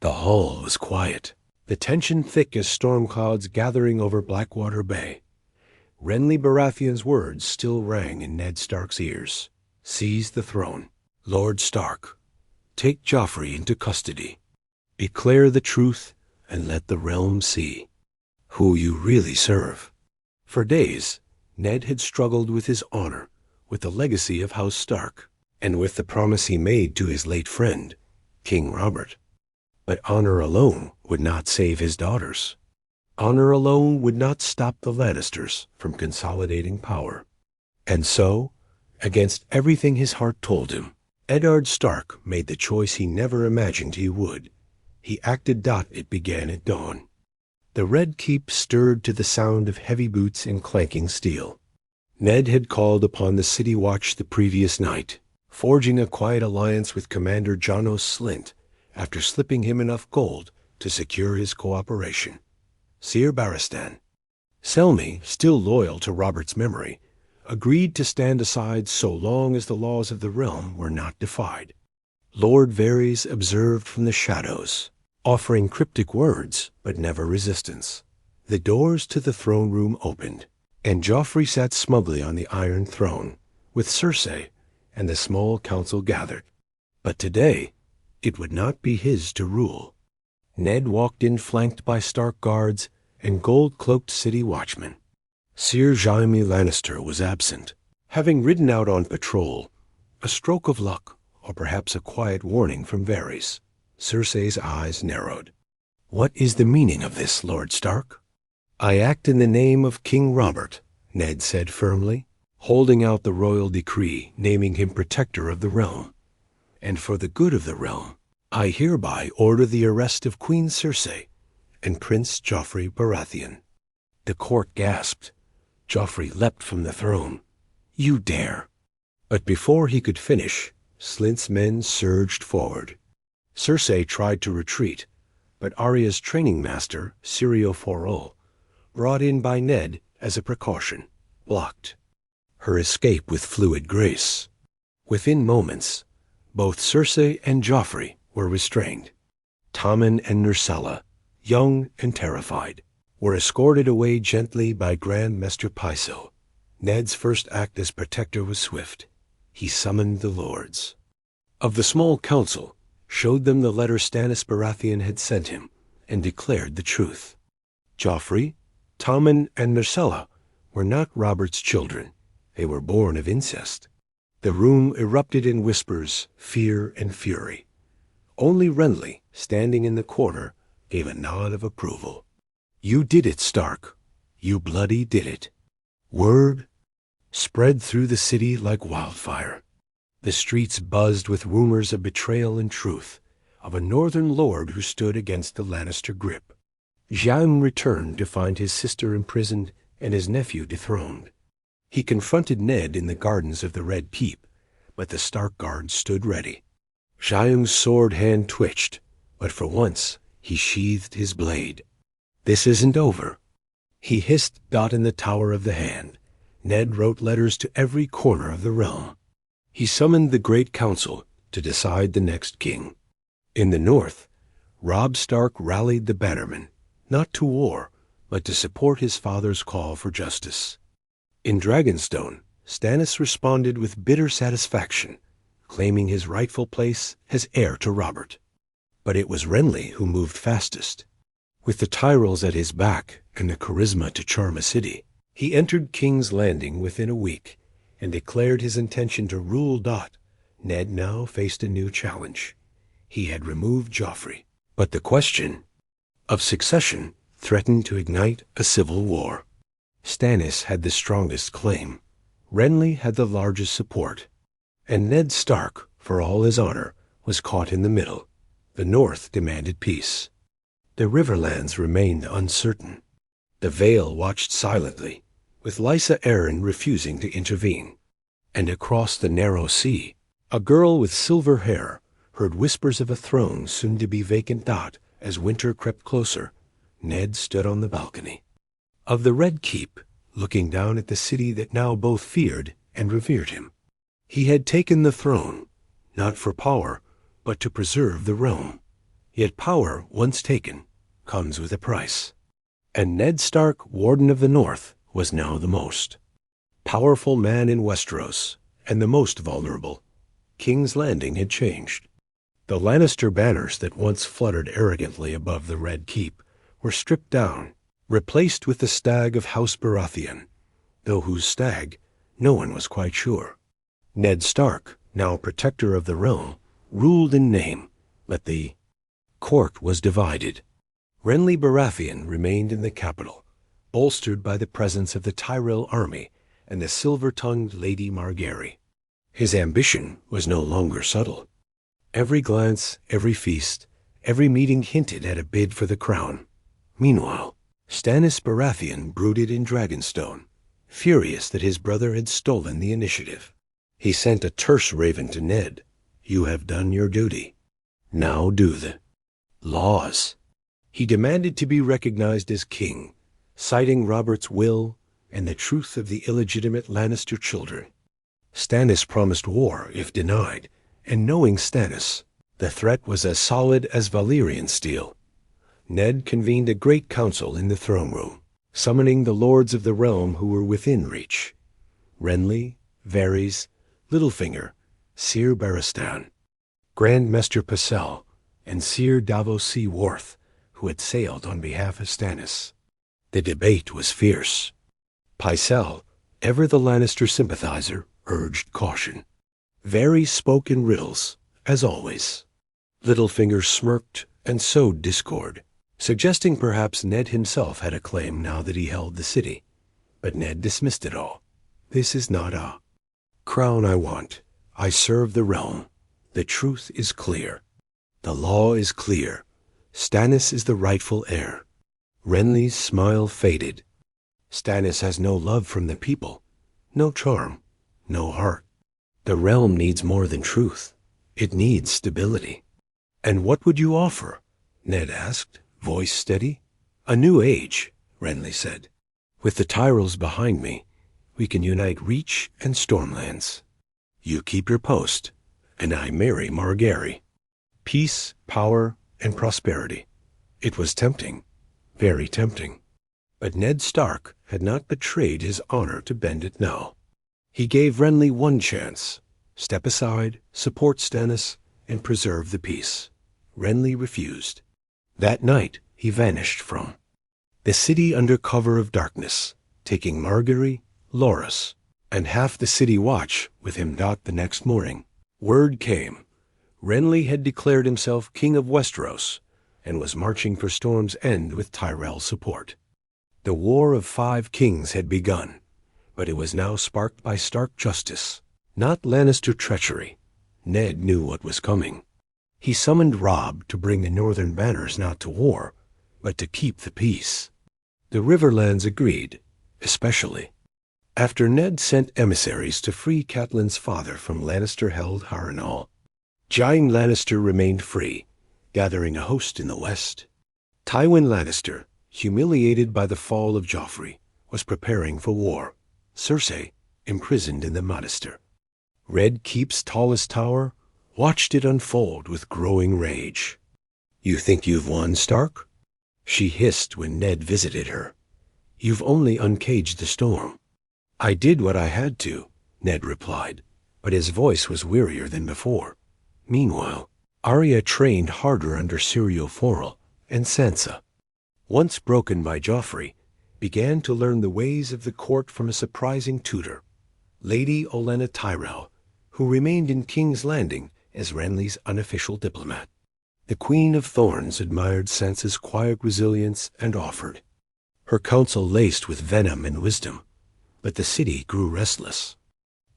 The hall was quiet, the tension thick as storm clouds gathering over Blackwater Bay. Renly Baratheon's words still rang in Ned Stark's ears. Seize the throne. Lord Stark, take Joffrey into custody. Declare the truth and let the realm see who you really serve. For days, Ned had struggled with his honor, with the legacy of House Stark, and with the promise he made to his late friend, King Robert. But honor alone would not save his daughters. Honor alone would not stop the Lannisters from consolidating power. And so, against everything his heart told him, Eddard Stark made the choice he never imagined he would. He acted. It began at dawn. The Red Keep stirred to the sound of heavy boots and clanking steel. Ned had called upon the City Watch the previous night, forging a quiet alliance with Commander Janos Slint after slipping him enough gold to secure his cooperation. Sir Barristan. Selmy, still loyal to Robert's memory, agreed to stand aside so long as the laws of the realm were not defied. Lord Varys observed from the shadows, offering cryptic words but never resistance. The doors to the throne room opened, and Joffrey sat smugly on the Iron Throne, with Cersei and the small council gathered. But today, it would not be his to rule. Ned walked in flanked by Stark guards and gold-cloaked city watchmen. Sir Jaime Lannister was absent, having ridden out on patrol, a stroke of luck, or perhaps a quiet warning from Varys. Cersei's eyes narrowed. What is the meaning of this, Lord Stark? I act in the name of King Robert, Ned said firmly, holding out the royal decree naming him protector of the realm. And for the good of the realm, I hereby order the arrest of Queen Cersei and Prince Joffrey Baratheon. The court gasped. Joffrey leapt from the throne. You dare! But before he could finish, Slint's men surged forward. Cersei tried to retreat, but Arya's training master, Syrio Forel, brought in by Ned as a precaution, blocked her escape with fluid grace. Within moments, both Cersei and Joffrey were restrained. Tommen and Nursella, young and terrified, were escorted away gently by Grand Maester Pycelle. Ned's first act as protector was swift. He summoned the lords of the small council, showed them the letter Stannis Baratheon had sent him, and declared the truth. Joffrey, Tommen, and Nursella were not Robert's children. They were born of incest. The room erupted in whispers, fear, and fury. Only Renly, standing in the corner, gave a nod of approval. You did it, Stark. You bloody did it. Word spread through the city like wildfire. The streets buzzed with rumors of betrayal and truth, of a northern lord who stood against the Lannister grip. Jaime returned to find his sister imprisoned and his nephew dethroned. He confronted Ned in the gardens of the Red Keep, but the Stark guards stood ready. Jaime's sword hand twitched, but for once he sheathed his blade. This isn't over. He hissed in the tower of the hand. Ned wrote letters to every corner of the realm. He summoned the Great Council to decide the next king. In the north, Robb Stark rallied the bannermen, not to war, but to support his father's call for justice. In Dragonstone, Stannis responded with bitter satisfaction, claiming his rightful place as heir to Robert. But it was Renly who moved fastest. With the Tyrells at his back and the charisma to charm a city, he entered King's Landing within a week and declared his intention to rule. Ned now faced a new challenge. He had removed Joffrey, but the question of succession threatened to ignite a civil war. Stannis had the strongest claim. Renly had the largest support. And Ned Stark, for all his honor, was caught in the middle. The North demanded peace. The Riverlands remained uncertain. The Vale watched silently, with Lysa Arryn refusing to intervene. And across the narrow sea, a girl with silver hair heard whispers of a throne soon to be vacant. As winter crept closer, Ned stood on the balcony of the Red Keep, looking down at the city that now both feared and revered him. He had taken the throne, not for power, but to preserve the realm. Yet power, once taken, comes with a price. And Ned Stark, Warden of the North, was now the most powerful man in Westeros, and the most vulnerable. King's Landing had changed. The Lannister banners that once fluttered arrogantly above the Red Keep were stripped down, replaced with the stag of House Baratheon, though whose stag no one was quite sure. Ned Stark, now protector of the realm, ruled in name, but the court was divided. Renly Baratheon remained in the capital, bolstered by the presence of the Tyrell army and the silver-tongued Lady Margaery. His ambition was no longer subtle. Every glance, every feast, every meeting hinted at a bid for the crown. Meanwhile, Stannis Baratheon brooded in Dragonstone, furious that his brother had stolen the initiative. He sent a terse raven to Ned. "You have done your duty. Now do the laws." He demanded to be recognized as king, citing Robert's will and the truth of the illegitimate Lannister children. Stannis promised war if denied, and knowing Stannis, the threat was as solid as Valyrian steel. Ned convened a great council in the throne room, summoning the lords of the realm who were within reach: Renly, Varys, Littlefinger, Ser Barristan, Grand Maester Pycelle, and Ser Davos Seaworth, who had sailed on behalf of Stannis. The debate was fierce. Pycelle, ever the Lannister sympathizer, urged caution. Varys spoke in riddles, as always. Littlefinger smirked and sowed discord, suggesting perhaps Ned himself had a claim now that he held the city. But Ned dismissed it all. "This is not a crown I want. I serve the realm. The truth is clear. The law is clear. Stannis is the rightful heir." Renly's smile faded. Stannis has no love from the people, no charm, no heart. The realm needs more than truth. It needs stability. "And what would you offer?" Ned asked, voice steady. "A new age," Renly said. "With the Tyrells behind me, we can unite Reach and Stormlands. You keep your post, and I marry Margaery. Peace, power, and prosperity." It was tempting, very tempting. But Ned Stark had not betrayed his honor to bend it now. He gave Renly one chance: step aside, support Stannis, and preserve the peace. Renly refused. That night he vanished from the city under cover of darkness, taking Margaery, Loras, and half the city watch with him. The next morning, word came. Renly had declared himself king of Westeros and was marching for Storm's End with Tyrell support. The War of 5 Kings had begun, but it was now sparked by stark justice, not Lannister treachery. Ned knew what was coming. He summoned Robb to bring the northern banners not to war, but to keep the peace. The Riverlands agreed, especially after Ned sent emissaries to free Catelyn's father from Lannister-held Harrenhal. Jaime Lannister remained free, gathering a host in the west. Tywin Lannister, humiliated by the fall of Joffrey, was preparing for war. Cersei, imprisoned in the Monaster. Red Keep's tallest tower watched it unfold with growing rage. "You think you've won, Stark?" she hissed when Ned visited her. "You've only uncaged the storm." "I did what I had to," Ned replied, but his voice was wearier than before. Meanwhile, Arya trained harder under Syrio Forel, and Sansa, once broken by Joffrey, began to learn the ways of the court from a surprising tutor, Lady Olenna Tyrell, who remained in King's Landing as Renly's unofficial diplomat. The Queen of Thorns admired Sansa's quiet resilience and offered her counsel laced with venom and wisdom, but the city grew restless.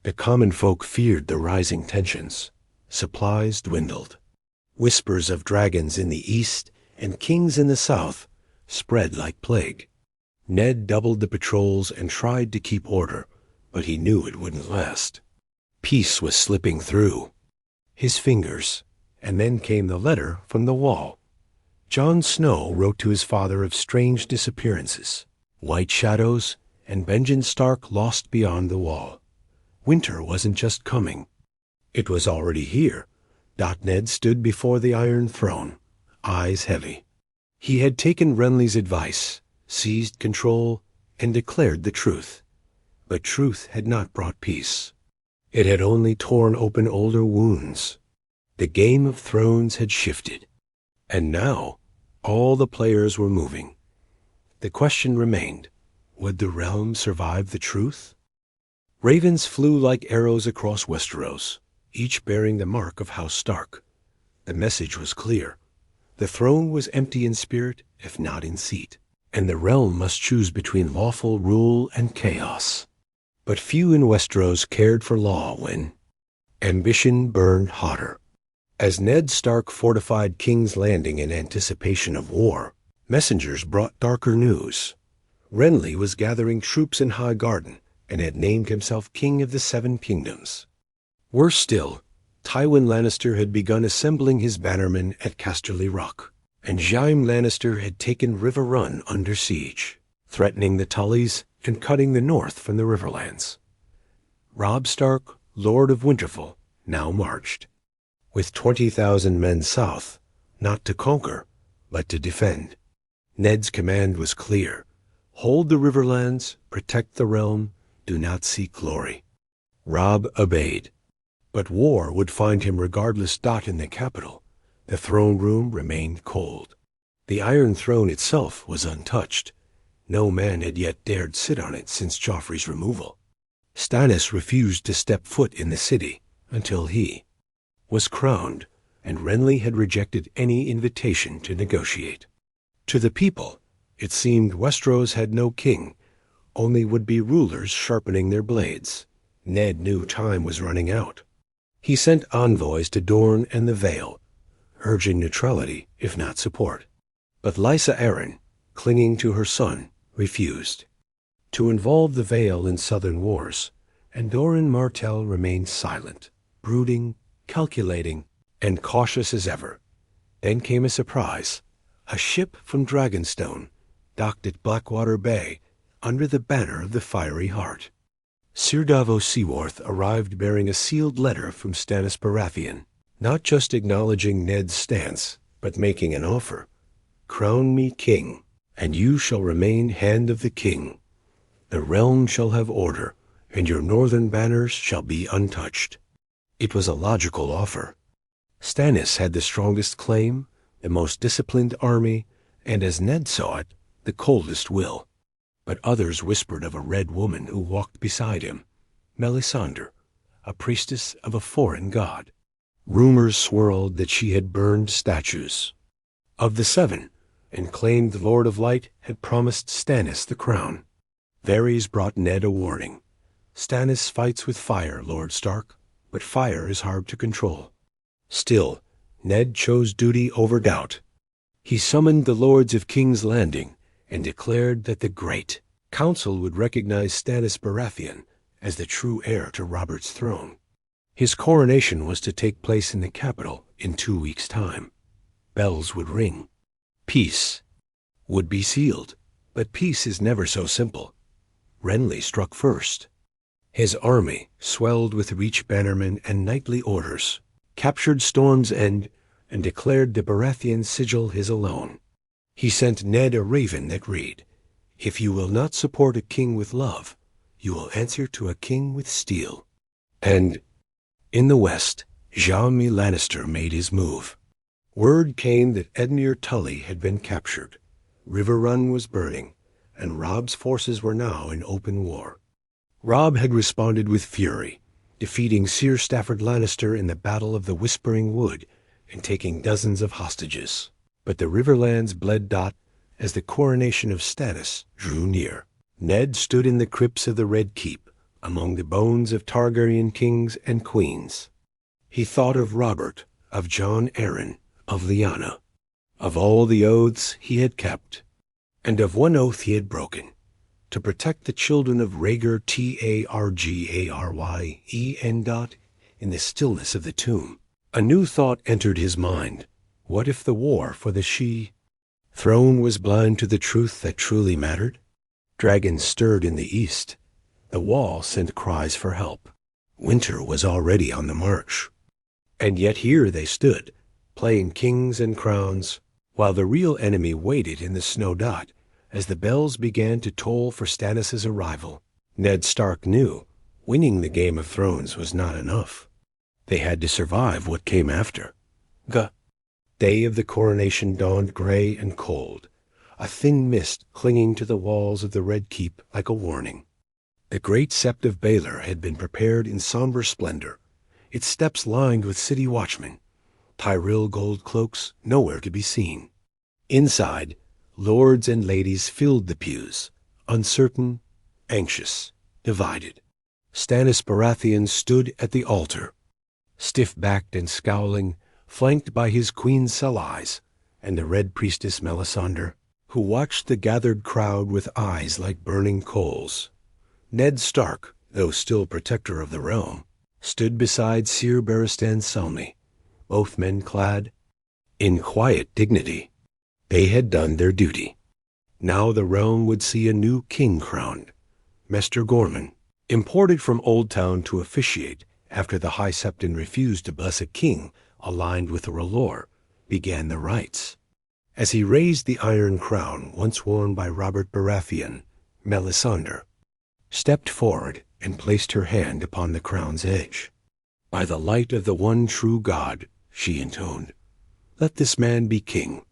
The common folk feared the rising tensions. Supplies dwindled. Whispers of dragons in the east and kings in the south spread like plague. Ned doubled the patrols and tried to keep order, but he knew it wouldn't last. Peace was slipping through his fingers, and then came the letter from the Wall. Jon Snow wrote to his father of strange disappearances, white shadows, and Benjen Stark lost beyond the Wall. Winter wasn't just coming. It was already here. Ned stood before the Iron Throne, eyes heavy. He had taken Renly's advice, seized control, and declared the truth. But truth had not brought peace. It had only torn open older wounds. The Game of Thrones had shifted. And now, all the players were moving. The question remained, would the realm survive the truth? Ravens flew like arrows across Westeros, each bearing the mark of House Stark. The message was clear. The throne was empty in spirit, if not in seat, and the realm must choose between lawful rule and chaos. But few in Westeros cared for law when ambition burned hotter. As Ned Stark fortified King's Landing in anticipation of war, messengers brought darker news. Renly was gathering troops in High Garden and had named himself King of the Seven Kingdoms. Worse still, Tywin Lannister had begun assembling his bannermen at Casterly Rock, and Jaime Lannister had taken River Run under siege, threatening the Tullys and cutting the north from the Riverlands. Robb Stark, Lord of Winterfell, now marched, with 20,000 men south, not to conquer, but to defend. Ned's command was clear. Hold the Riverlands, protect the realm, do not seek glory. Robb obeyed. But war would find him regardless. In the capital, the throne room remained cold. The Iron Throne itself was untouched. No man had yet dared sit on it since Joffrey's removal. Stannis refused to step foot in the city until he was crowned, and Renly had rejected any invitation to negotiate. To the people, it seemed Westeros had no king, only would-be rulers sharpening their blades. Ned knew time was running out. He sent envoys to Dorne and the Vale, urging neutrality if not support. But Lysa Arryn, clinging to her son, refused to involve the Vale in southern wars, and Doran Martell remained silent, brooding, calculating, and cautious as ever. Then came a surprise. A ship from Dragonstone docked at Blackwater Bay under the banner of the Fiery Heart. Sir Davos Seaworth arrived bearing a sealed letter from Stannis Baratheon, not just acknowledging Ned's stance, but making an offer. Crown me king, and you shall remain hand of the king. The realm shall have order, and your northern banners shall be untouched. It was a logical offer. Stannis had the strongest claim, the most disciplined army, and as Ned saw it, the coldest will. But others whispered of a red woman who walked beside him, Melisandre, a priestess of a foreign god. Rumors swirled that she had burned statues of the Seven, and claimed the Lord of Light had promised Stannis the crown. Varys brought Ned a warning. Stannis fights with fire, Lord Stark, but fire is hard to control. Still, Ned chose duty over doubt. He summoned the lords of King's Landing and declared that the Great Council would recognize Stannis Baratheon as the true heir to Robert's throne. His coronation was to take place in the capital in 2 weeks' time. Bells would ring. Peace would be sealed, but peace is never so simple. Renly struck first. His army swelled with Reach bannermen and knightly orders, captured Storm's End, and declared the Baratheon sigil his alone. He sent Ned a raven that read, "If you will not support a king with love, you will answer to a king with steel." And in the west, Jaime Lannister made his move. Word came that Edmure Tully had been captured. River Run was burning, and Robb's forces were now in open war. Robb had responded with fury, defeating Sir Stafford Lannister in the Battle of the Whispering Wood and taking dozens of hostages. But the Riverlands bled as the coronation of Stannis drew near. Ned stood in the crypts of the Red Keep, among the bones of Targaryen kings and queens. He thought of Robert, of Jon Arryn, of Lyanna, of all the oaths he had kept, and of one oath he had broken, to protect the children of Rhaegar Targaryen in the stillness of the tomb. A new thought entered his mind. What if the war for the throne was blind to the truth that truly mattered? Dragons stirred in the east. The Wall sent cries for help. Winter was already on the march. And yet here they stood, playing kings and crowns, while the real enemy waited in the snow dot as the bells began to toll for Stannis' arrival. Ned Stark knew winning the Game of Thrones was not enough. They had to survive what came after. The day of the coronation dawned gray and cold, a thin mist clinging to the walls of the Red Keep like a warning. The great sept of Baelor had been prepared in somber splendor, its steps lined with city watchmen, Tyrell gold cloaks nowhere to be seen. Inside, lords and ladies filled the pews, uncertain, anxious, divided. Stannis Baratheon stood at the altar, stiff-backed and scowling, flanked by his queen's allies and the Red Priestess Melisandre, who watched the gathered crowd with eyes like burning coals. Ned Stark, though still protector of the realm, stood beside Sir Barristan Selmy, both men clad in quiet dignity. They had done their duty. Now the realm would see a new king crowned. Maester Gorman, imported from Old Town to officiate after the High Septon refused to bless a king aligned with the R'hllor, began the rites. As he raised the iron crown once worn by Robert Baratheon, Melisandre stepped forward and placed her hand upon the crown's edge. "By the light of the one true God," she intoned, "let this man be king."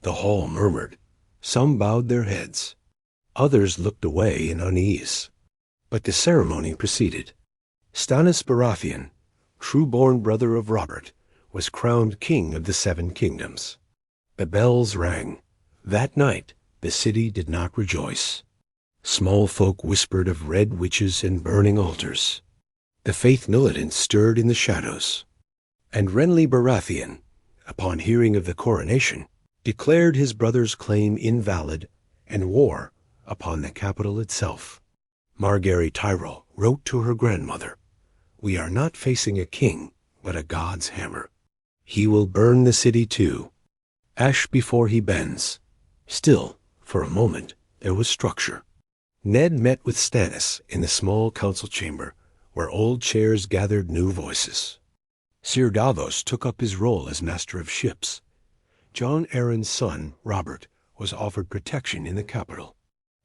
The hall murmured. Some bowed their heads. Others looked away in unease. But the ceremony proceeded. Stannis Baratheon, true-born brother of Robert, was crowned king of the Seven Kingdoms. The bells rang. That night the city did not rejoice. Small folk whispered of red witches and burning altars. The faith militant stirred in the shadows. And Renly Baratheon, upon hearing of the coronation, declared his brother's claim invalid and war upon the capital itself. Margaery Tyrell wrote to her grandmother, "We are not facing a king, but a god's hammer. He will burn the city too. Ash before he bends." Still, for a moment, there was structure. Ned met with Stannis in the small council chamber, where old chairs gathered new voices. Sir Davos took up his role as master of ships. Jon Arryn's son, Robert, was offered protection in the capital.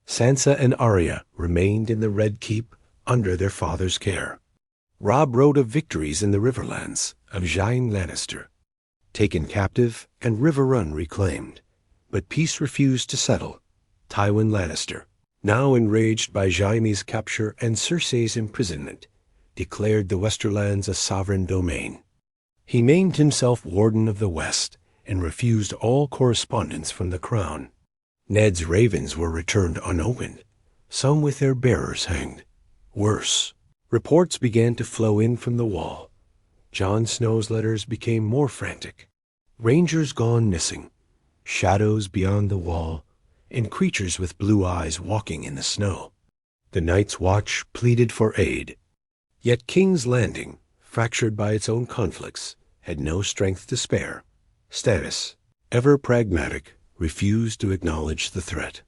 Sansa and Arya remained in the Red Keep under their father's care. Robb wrote of victories in the Riverlands, of Jaime Lannister, taken captive and River Run reclaimed. But peace refused to settle. Tywin Lannister, now enraged by Jaime's capture and Cersei's imprisonment, declared the Westerlands a sovereign domain. He named himself Warden of the West and refused all correspondence from the crown. Ned's ravens were returned unopened, some with their bearers hanged. Worse, reports began to flow in from the wall. Jon Snow's letters became more frantic. Rangers gone missing, shadows beyond the wall, and creatures with blue eyes walking in the snow. The Night's Watch pleaded for aid. Yet King's Landing, fractured by its own conflicts, had no strength to spare. Stannis, ever pragmatic, refused to acknowledge the threat.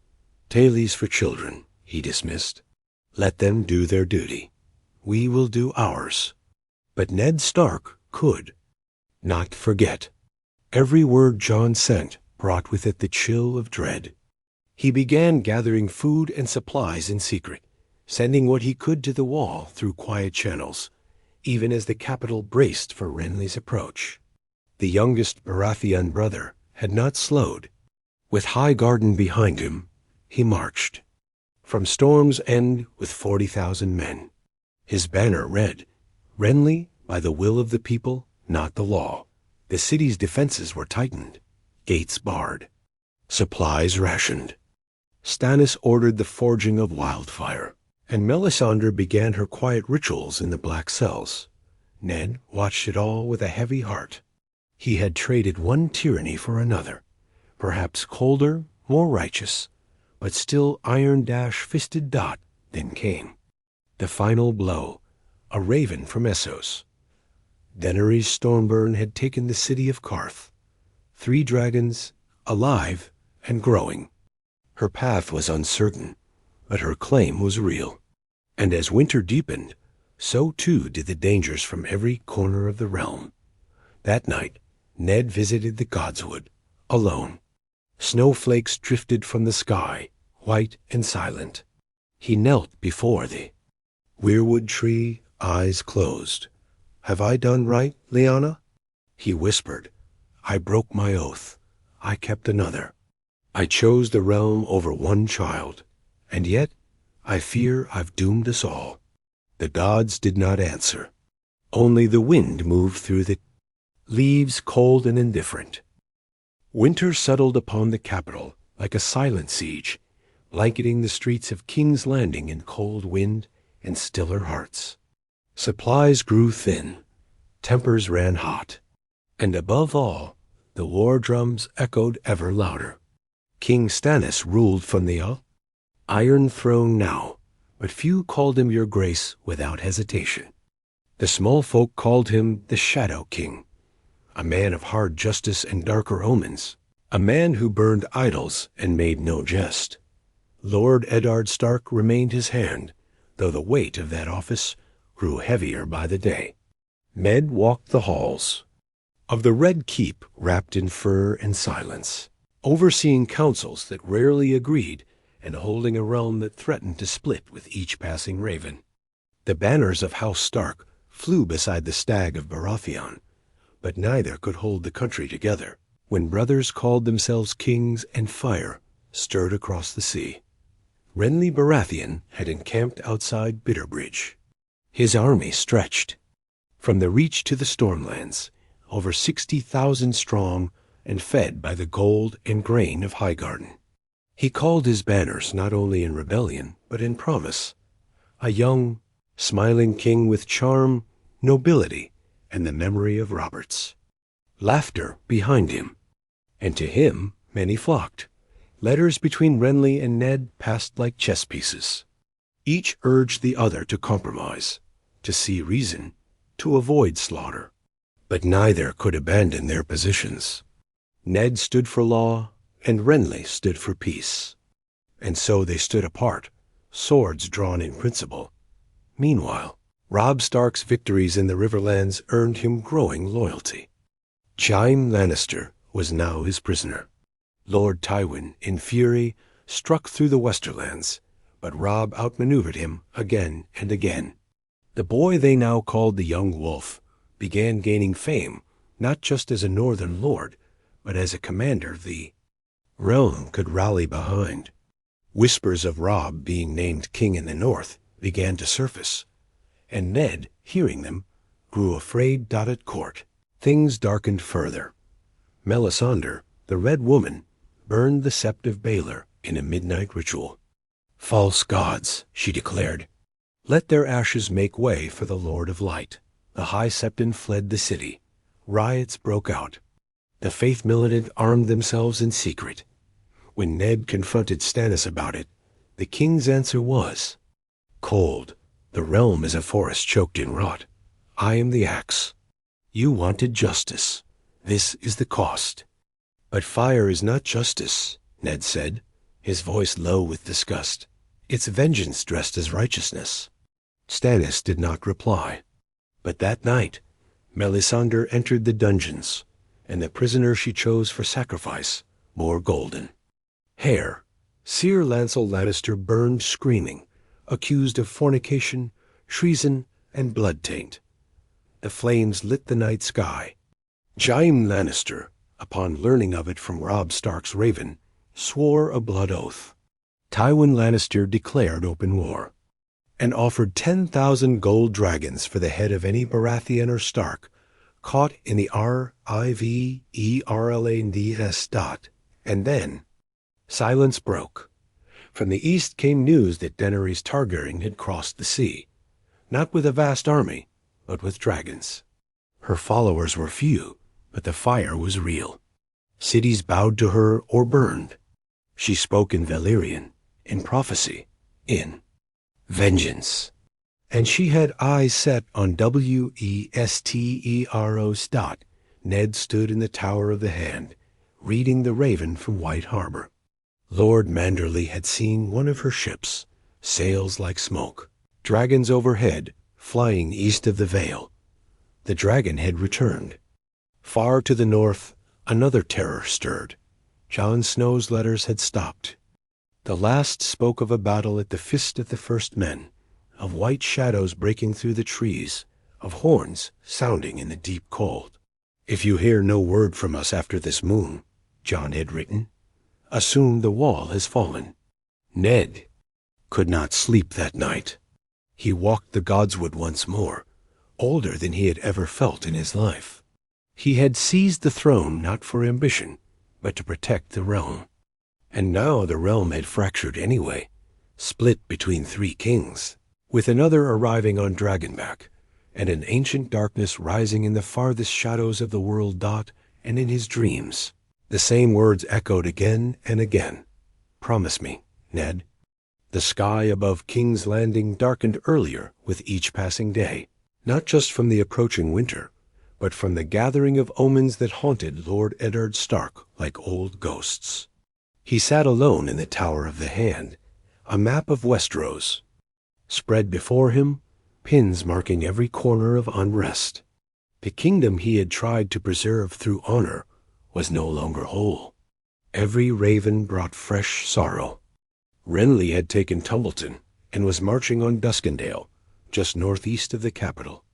"Tales for children," he dismissed. "Let them do their duty. We will do ours." But Ned Stark could not forget. Every word Jon sent brought with it the chill of dread. He began gathering food and supplies in secret, sending what he could to the wall through quiet channels, even as the capital braced for Renly's approach. The youngest Baratheon brother had not slowed. With Highgarden behind him, he marched. From Storm's End with 40,000 men. His banner read, "Renly, by the will of the people, not the law." The city's defenses were tightened, gates barred, supplies rationed. Stannis ordered the forging of wildfire, and Melisandre began her quiet rituals in the black cells. Ned watched it all with a heavy heart. He had traded one tyranny for another, perhaps colder, more righteous, but still iron-fisted dot. Then came the final blow, a raven from Essos. Daenerys Stormburn had taken the city of Qarth. 3 dragons, alive and growing. Her path was uncertain, but her claim was real. And as winter deepened, so too did the dangers from every corner of the realm. That night, Ned visited the Godswood, alone. Snowflakes drifted from the sky, white and silent. He knelt before the weirwood tree, eyes closed. "Have I done right, Lyanna?" He whispered. "I broke my oath. I kept another. I chose the realm over one child. And yet, I fear I've doomed us all." The gods did not answer. Only the wind moved through the leaves, cold and indifferent. Winter settled upon the capital like a silent siege, blanketing the streets of King's Landing in cold wind and stiller hearts. Supplies grew thin, tempers ran hot, and above all, the war drums echoed ever louder. King Stannis ruled from the Iron Throne now, but few called him Your Grace without hesitation. The small folk called him the Shadow King, a man of hard justice and darker omens, a man who burned idols and made no jest. Lord Eddard Stark remained his hand, though the weight of that office grew heavier by the day. Ned walked the halls of the Red Keep wrapped in fur and silence, overseeing councils that rarely agreed and holding a realm that threatened to split with each passing raven. The banners of House Stark flew beside the stag of Baratheon, but neither could hold the country together when brothers called themselves kings and fire stirred across the sea. Renly Baratheon had encamped outside Bitterbridge. His army stretched from the Reach to the Stormlands, over 60,000 strong and fed by the gold and grain of Highgarden. He called his banners not only in rebellion but in promise, a young, smiling king with charm, nobility, and the memory of Roberts. Laughter behind him, and to him many flocked. Letters between Renly and Ned passed like chess pieces. Each urged the other to compromise, to see reason, to avoid slaughter. But neither could abandon their positions. Ned stood for law, and Renly stood for peace. And so they stood apart, swords drawn in principle. Meanwhile, Robb Stark's victories in the Riverlands earned him growing loyalty. Jaime Lannister was now his prisoner. Lord Tywin, in fury, struck through the Westerlands, but Robb outmaneuvered him again and again. The boy they now called the Young Wolf began gaining fame, not just as a northern lord, but as a commander the realm could rally behind. Whispers of Robb being named king in the north began to surface, and Ned, hearing them, grew afraid. At court, things darkened further. Melisandre, the Red Woman, burned the Sept of Baelor in a midnight ritual. "False gods," she declared. "Let their ashes make way for the Lord of Light." The High Septon fled the city. Riots broke out. The Faith Militant armed themselves in secret. When Ned confronted Stannis about it, the king's answer was, "Cold. The realm is a forest choked in rot. I am the axe. You wanted justice. This is the cost." "But fire is not justice," Ned said, his voice low with disgust. "It's vengeance dressed as righteousness." Stannis did not reply. But that night, Melisandre entered the dungeons, and the prisoner she chose for sacrifice bore golden hair. Sir Lancel Lannister burned screaming, accused of fornication, treason, and blood taint. The flames lit the night sky. Jaime Lannister, upon learning of it from Robb Stark's raven, swore a blood oath. Tywin Lannister declared open war, and offered 10,000 gold dragons for the head of any Baratheon or Stark caught in the RIVERLANDS dot. And then silence broke. From the east came news that Daenerys Targaryen had crossed the sea, not with a vast army, but with dragons. Her followers were few, but the fire was real. Cities bowed to her or burned. She spoke in Valyrian, in prophecy, in vengeance. And she had eyes set on WESTEROS dot. Ned stood in the Tower of the Hand, reading the Raven from White Harbor. Lord Manderley had seen one of her ships, sails like smoke, dragons overhead, flying east of the Vale. The dragon had returned. Far to the north, another terror stirred. Jon Snow's letters had stopped. The last spoke of a battle at the Fist of the First Men, of white shadows breaking through the trees, of horns sounding in the deep cold. "If you hear no word from us after this moon," Jon had written, "assume the wall has fallen." Ned could not sleep that night. He walked the godswood once more, older than he had ever felt in his life. He had seized the throne not for ambition, but to protect the realm. And now the realm had fractured anyway, split between 3 kings, with another arriving on Dragonback, and an ancient darkness rising in the farthest shadows of the world dot and in his dreams. The same words echoed again and again. "Promise me, Ned." The sky above King's Landing darkened earlier with each passing day, not just from the approaching winter, but from the gathering of omens that haunted Lord Eddard Stark like old ghosts. He sat alone in the Tower of the Hand, a map of Westeros. Spread before him, pins marking every corner of unrest. The kingdom he had tried to preserve through honor was no longer whole. Every raven brought fresh sorrow. Renly had taken Tumbleton and was marching on Duskendale, just northeast of the capital.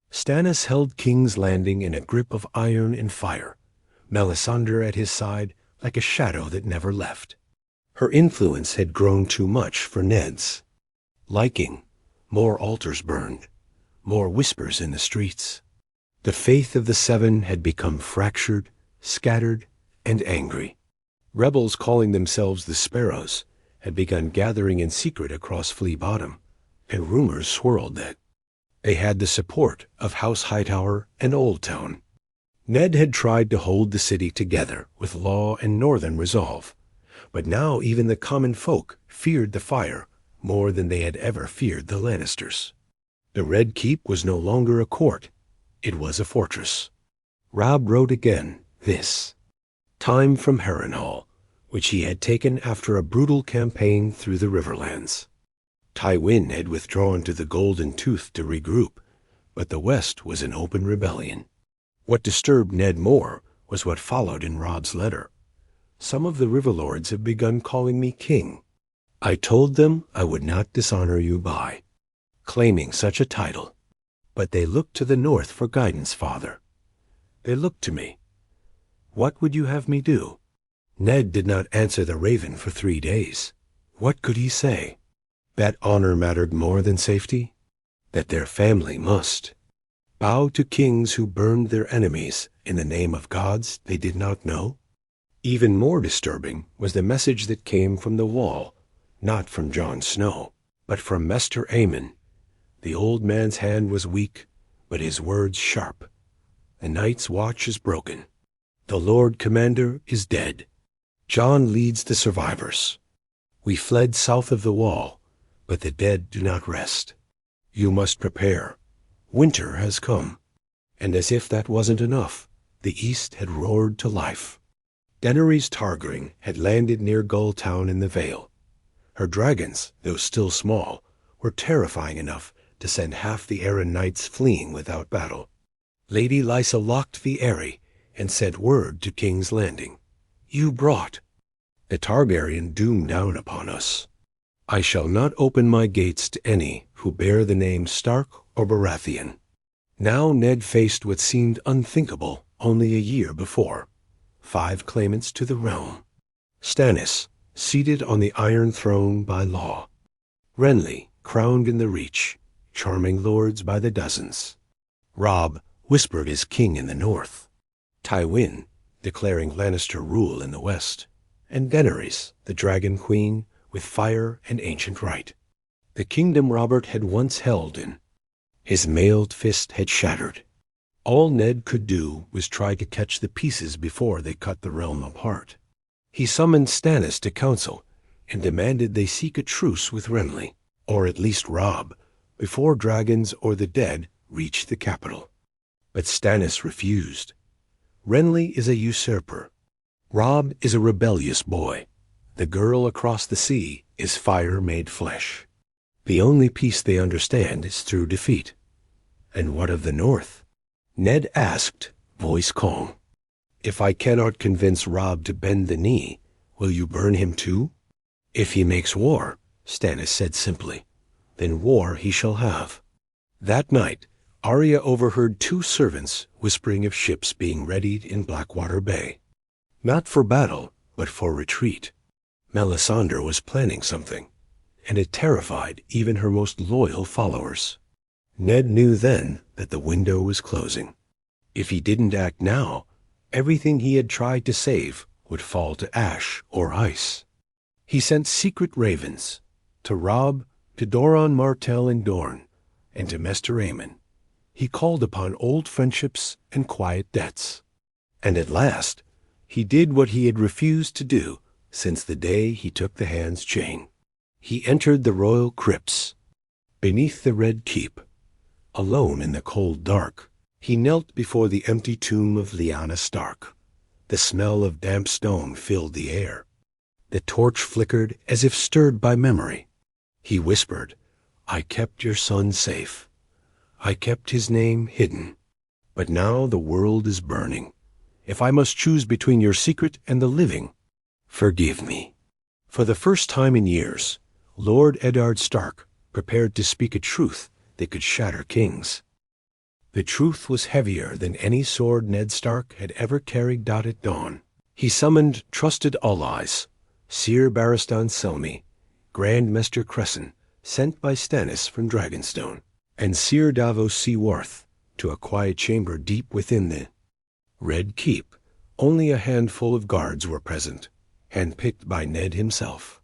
Stannis held King's Landing in a grip of iron and fire, Melisandre at his side like a shadow that never left. Her influence had grown too much for Ned's liking. More altars burned, more whispers in the streets. The faith of the 7 had become fractured, scattered, and angry. Rebels calling themselves the Sparrows had begun gathering in secret across Flea Bottom, and rumors swirled that they had the support of House Hightower and Oldtown. Ned had tried to hold the city together with law and northern resolve, but now even the common folk feared the fire more than they had ever feared the Lannisters. The Red Keep was no longer a court, it was a fortress. Robb wrote again this time from Harrenhal, which he had taken after a brutal campaign through the Riverlands. Tywin had withdrawn to the Golden Tooth to regroup, but the West was in open rebellion. What disturbed Ned more was what followed in Robb's letter. "Some of the Riverlords have begun calling me king. I told them I would not dishonor you by claiming such a title. But they look to the north for guidance, father. They look to me. What would you have me do?" Ned did not answer the Raven for 3 days. What could he say? That honor mattered more than safety? That their family must bow to kings who burned their enemies in the name of gods they did not know? Even more disturbing was the message that came from the wall, not from Jon Snow, but from Maester Aemon. The old man's hand was weak, but his words sharp. "The night's watch is broken. The Lord Commander is dead. Jon leads the survivors. We fled south of the wall, but the dead do not rest. You must prepare. Winter has come." And as if that wasn't enough, the east had roared to life. Daenerys Targaryen had landed near Gulltown in the Vale. Her dragons, though still small, were terrifying enough to send half the Arryn knights fleeing without battle. Lady Lysa locked the Eyrie and sent word to King's Landing. "You brought the Targaryen doom down upon us. I shall not open my gates to any who bear the name Stark or Baratheon." Now Ned faced what seemed unthinkable only a year before. 5 claimants to the realm. Stannis, seated on the Iron Throne by law. Renly, crowned in the Reach, charming lords by the dozens. Robb, whispered as king in the north. Tywin, declaring Lannister rule in the west. And Daenerys, the Dragon Queen, with fire and ancient right. The kingdom Robert had once held in his mailed fist had shattered. All Ned could do was try to catch the pieces before they cut the realm apart. He summoned Stannis to council and demanded they seek a truce with Renly, or at least Robb, before dragons or the dead reach the capital. But Stannis refused. Renly is a usurper. Robb is a rebellious boy. The girl across the sea is fire made flesh. The only peace they understand is through defeat. And what of the North? Ned asked, voice calm. If I cannot convince Robb to bend the knee, will you burn him too? If he makes war, Stannis said simply, then war he shall have. That night, Arya overheard 2 servants whispering of ships being readied in Blackwater Bay. Not for battle, but for retreat. Melisandre was planning something, and it terrified even her most loyal followers. Ned knew then that the window was closing. If he didn't act now, everything he had tried to save would fall to ash or ice. He sent secret ravens to Robb, to Doran Martell in Dorne, and to Maester Aemon. He called upon old friendships and quiet debts. And at last, he did what he had refused to do since the day he took the hand's chain. He entered the royal crypts. Beneath the Red Keep, alone in the cold dark, he knelt before the empty tomb of Lyanna Stark. The smell of damp stone filled the air. The torch flickered as if stirred by memory. He whispered, "I kept your son safe. I kept his name hidden. But now the world is burning. If I must choose between your secret and the living, forgive me." For the first time in years, Lord Eddard Stark prepared to speak a truth that could shatter kings. The truth was heavier than any sword Ned Stark had ever carried out at dawn. He summoned trusted allies, Sir Barristan Selmy, Grand Maester Cresson, sent by Stannis from Dragonstone, and Sir Davos Seaworth, to a quiet chamber deep within the Red Keep. Only a handful of guards were present, handpicked by Ned himself.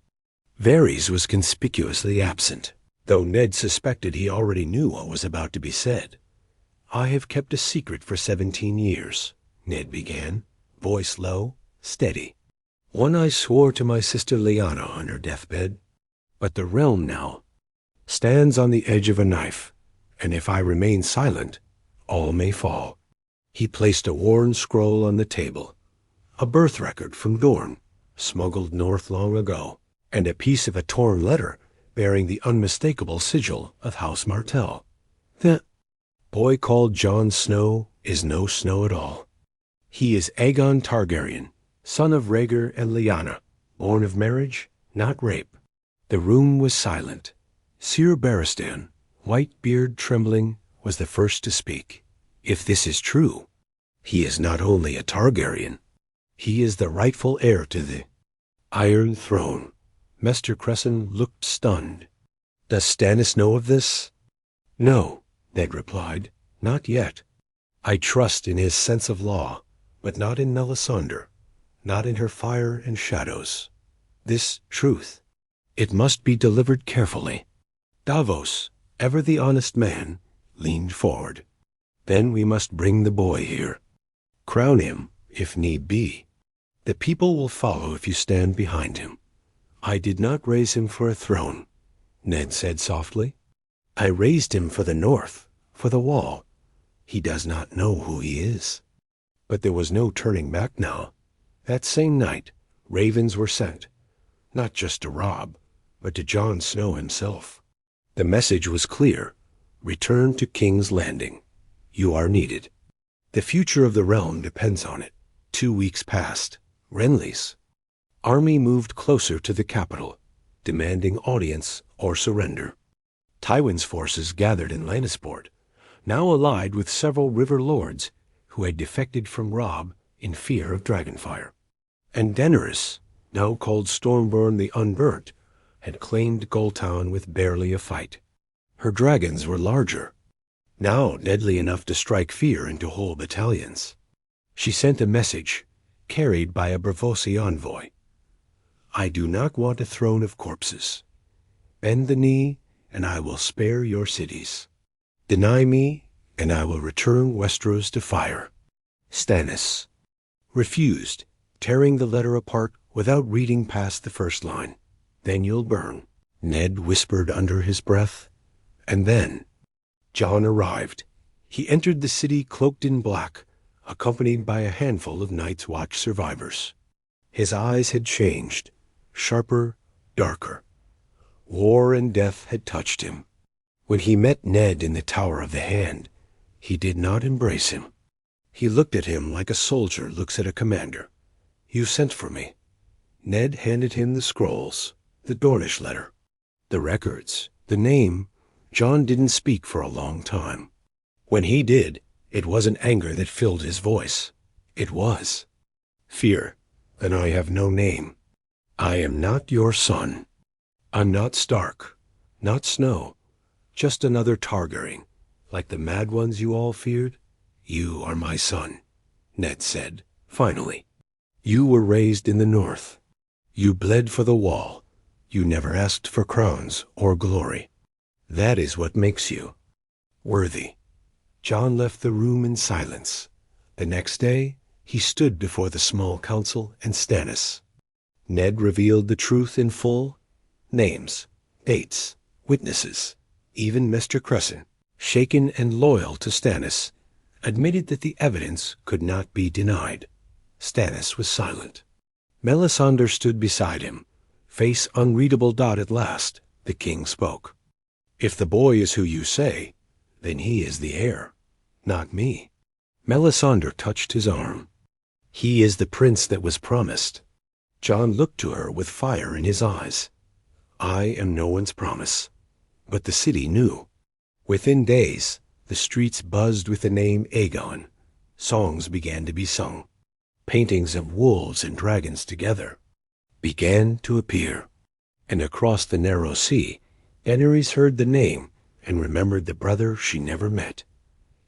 Varys was conspicuously absent, though Ned suspected he already knew what was about to be said. "I have kept a secret for 17 years, Ned began, voice low, steady. One I swore to my sister Lyanna on her deathbed. But the realm now stands on the edge of a knife, and if I remain silent, all may fall." He placed a worn scroll on the table, a birth record from Dorne, smuggled north long ago, and a piece of a torn letter bearing the unmistakable sigil of House Martell. The boy called Jon Snow is no Snow at all. He is Aegon Targaryen, son of Rhaegar and Lyanna, born of marriage, not rape. The room was silent. Sir Barristan, white beard trembling, was the first to speak. If this is true, he is not only a Targaryen, he is the rightful heir to the Iron Throne. Maester Cresson looked stunned. "Does Stannis know of this?" "No," Ned replied, "not yet. I trust in his sense of law, but not in Melisandre, not in her fire and shadows. This truth, it must be delivered carefully." Davos, ever the honest man, leaned forward. "Then we must bring the boy here. Crown him, if need be. The people will follow if you stand behind him." "I did not raise him for a throne," Ned said softly. "I raised him for the North, for the Wall. He does not know who he is." But there was no turning back now. That same night, ravens were sent, not just to Robb, but to Jon Snow himself. The message was clear: return to King's Landing. You are needed. The future of the realm depends on it. 2 weeks passed. Renly's army moved closer to the capital, demanding audience or surrender. Tywin's forces gathered in Lannisport, now allied with several river lords who had defected from Robb in fear of Dragonfire. And Daenerys, now called Stormborn the Unburnt, had claimed Goldtown with barely a fight. Her dragons were larger, now deadly enough to strike fear into whole battalions. She sent a message, carried by a Braavosi envoy. "I do not want a throne of corpses. Bend the knee, and I will spare your cities. Deny me, and I will return Westeros to fire." Stannis refused, tearing the letter apart without reading past the first line. "Then you'll burn," Ned whispered under his breath. And then Jon arrived. He entered the city cloaked in black, accompanied by a handful of Night's Watch survivors. His eyes had changed, sharper, darker. War and death had touched him. When he met Ned in the Tower of the Hand, he did not embrace him. He looked at him like a soldier looks at a commander. "You sent for me." Ned handed him the scrolls, the Dornish letter, the records, the name. Jon didn't speak for a long time. When he did, it wasn't anger that filled his voice. It was fear. "And I have no name. I am not your son. I'm not Stark, not Snow, just another Targaryen, like the mad ones you all feared. You are my son," Ned said, finally. "You were raised in the north. You bled for the wall. You never asked for crowns or glory. That is what makes you worthy." Jon left the room in silence. The next day, he stood before the small council and Stannis. Ned revealed the truth in full. Names, dates, witnesses. Even Mr. Crescent, shaken and loyal to Stannis, admitted that the evidence could not be denied. Stannis was silent. Melisandre stood beside him, face unreadable dot at last. The king spoke. "If the boy is who you say, then he is the heir, not me." Melisandre touched his arm. "He is the prince that was promised." Jon looked to her with fire in his eyes. "I am no one's promise." But the city knew. Within days, the streets buzzed with the name Aegon. Songs began to be sung. Paintings of wolves and dragons together began to appear. And across the narrow sea, Daenerys heard the name and remembered the brother she never met,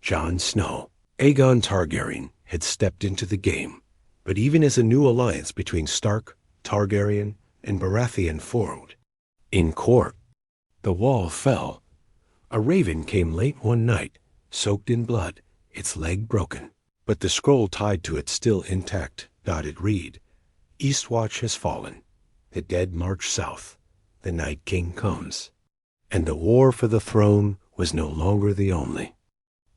Jon Snow. Aegon Targaryen had stepped into the game. But even as a new alliance between Stark, Targaryen, and Baratheon formed, in court, the wall fell. A raven came late one night, soaked in blood, its leg broken. But the scroll tied to it still intact, dotted read, "Eastwatch has fallen. The dead march south. The Night King comes." And the war for the throne was no longer the only.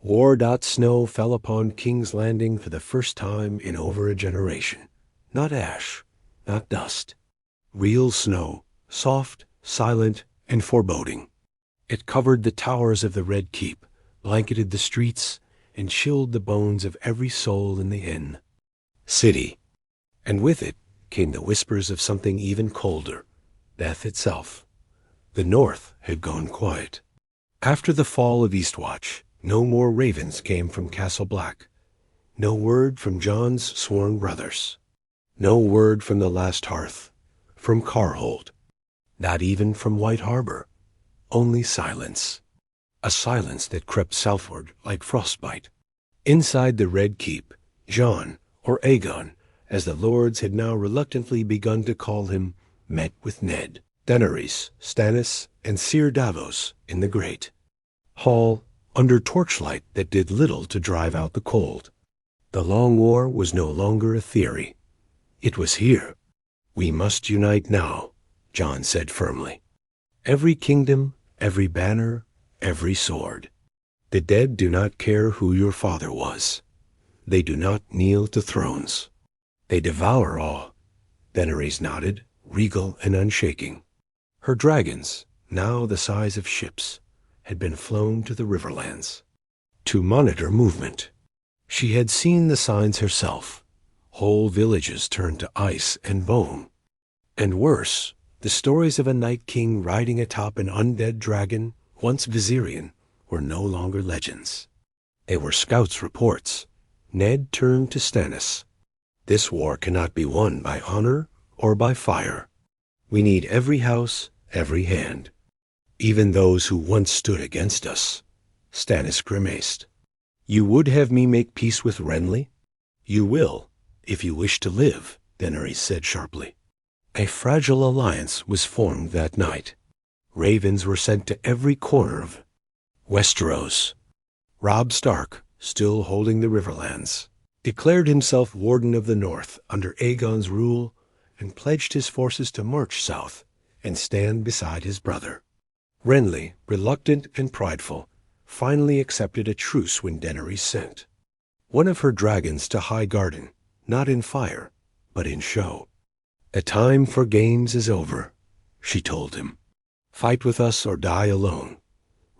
War. Snow fell upon King's Landing for the first time in over a generation. Not ash, not dust. Real snow, soft, silent, and foreboding. It covered the towers of the Red Keep, blanketed the streets, and chilled the bones of every soul in the inn. City. And with it came the whispers of something even colder, death itself. The north had gone quiet. After the fall of Eastwatch, no more ravens came from Castle Black. No word from Jon's sworn brothers. No word from the last hearth, from Carhold. Not even from White Harbor. Only silence. A silence that crept southward like frostbite. Inside the Red Keep, Jon, or Aegon, as the lords had now reluctantly begun to call him, met with Ned, Daenerys, Stannis, and Sir Davos in the Great Hall, under torchlight that did little to drive out the cold. The Long War was no longer a theory. It was here. "We must unite now," Jon said firmly. "Every kingdom, every banner, every sword. The dead do not care who your father was. They do not kneel to thrones. They devour all." Daenerys nodded, regal and unshaking. Her dragons, now the size of ships, had been flown to the Riverlands to monitor movement. She had seen the signs herself. Whole villages turned to ice and bone. And worse, the stories of a Night King riding atop an undead dragon, once Viserion, were no longer legends. They were scouts' reports. Ned turned to Stannis. "This war cannot be won by honor or by fire. We need every house, every hand. Even those who once stood against us." Stannis grimaced. "You would have me make peace with Renly?" "You will, if you wish to live," Daenerys said sharply. A fragile alliance was formed that night. Ravens were sent to every corner of Westeros. Robb Stark, still holding the Riverlands, declared himself Warden of the North under Aegon's rule and pledged his forces to march south and stand beside his brother. Renly, reluctant and prideful, finally accepted a truce when Daenerys sent one of her dragons to High Garden, not in fire, but in show. "The time for games is over," she told him. "Fight with us or die alone."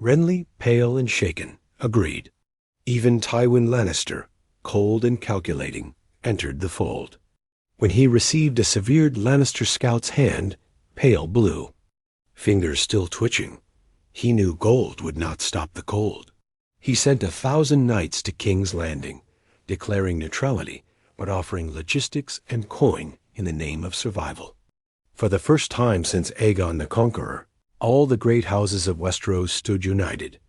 Renly, pale and shaken, agreed. Even Tywin Lannister, cold and calculating, entered the fold. When he received a severed Lannister scout's hand, pale blue, fingers still twitching, he knew gold would not stop the cold. He sent 1,000 knights to King's Landing, declaring neutrality, but offering logistics and coin in the name of survival. For the first time since Aegon the Conqueror, all the great houses of Westeros stood united,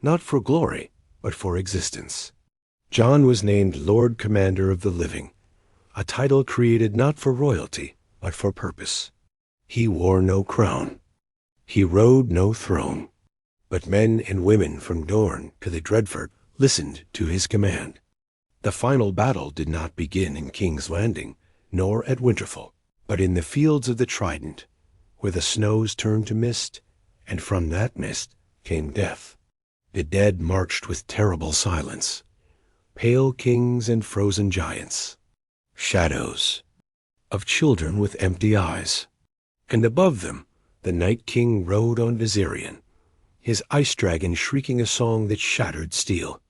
not for glory, but for existence. Jon was named Lord Commander of the Living, a title created not for royalty, but for purpose. He wore no crown. He rode no throne. But men and women from Dorne to the Dreadfort listened to his command. The final battle did not begin in King's Landing, nor at Winterfell, but in the fields of the Trident, where the snows turned to mist, and from that mist came death. The dead marched with terrible silence, pale kings and frozen giants, shadows of children with empty eyes. And above them, the Night King rode on Viserion, his ice dragon shrieking a song that shattered steel.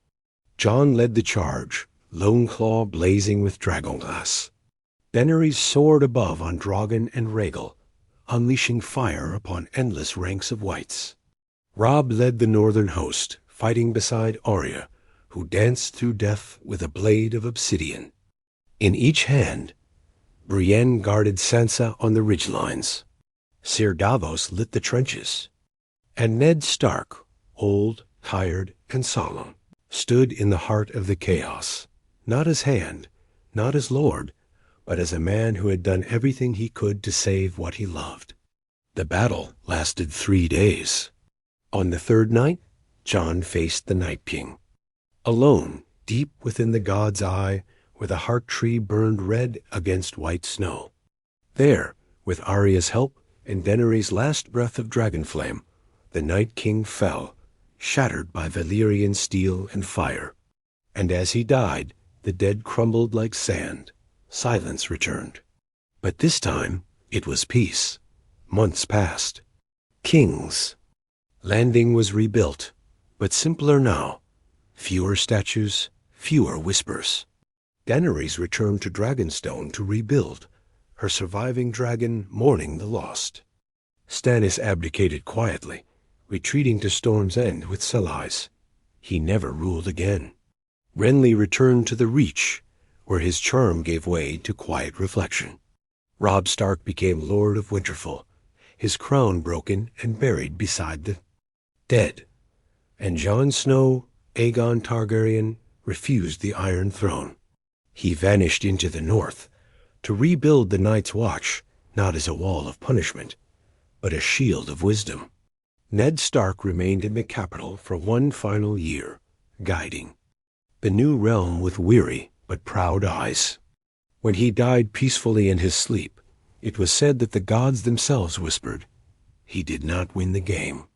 Jon led the charge, lone claw blazing with dragonglass. Daenerys soared above on Drogon and Rhaegal, unleashing fire upon endless ranks of whites. Robb led the northern host, fighting beside Arya, who danced through death with a blade of obsidian. In each hand, Brienne guarded Sansa on the ridgelines. Ser Davos lit the trenches. And Ned Stark, old, tired, and solemn, stood in the heart of the chaos, not as hand, not as lord, but as a man who had done everything he could to save what he loved. The battle lasted 3 days. On the third night, Jon faced the Night King. Alone, deep within the god's eye, where the heart tree burned red against white snow. There, with Arya's help and Daenerys' last breath of dragon flame, the Night King fell, shattered by Valyrian steel and fire. And as he died, the dead crumbled like sand. Silence returned. But this time, it was peace. Months passed. Kings. Landing was rebuilt, but simpler now. Fewer statues, fewer whispers. Daenerys returned to Dragonstone to rebuild, her surviving dragon mourning the lost. Stannis abdicated quietly, retreating to Storm's End with Selise. He never ruled again. Renly returned to the Reach, where his charm gave way to quiet reflection. Robb Stark became Lord of Winterfell, his crown broken and buried beside the dead. And Jon Snow, Aegon Targaryen, refused the Iron Throne. He vanished into the north, to rebuild the Night's Watch, not as a wall of punishment, but a shield of wisdom. Ned Stark remained in the capital for one final year, guiding the new realm with weary but proud eyes. When he died peacefully in his sleep, it was said that the gods themselves whispered, "He did not win the game,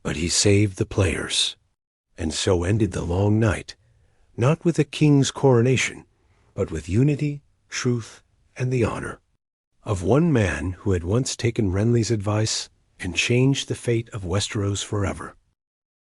but he saved the players." And so ended the long night, not with a king's coronation, but with unity, truth, and the honor of one man who had once taken Renly's advice and changed the fate of Westeros forever.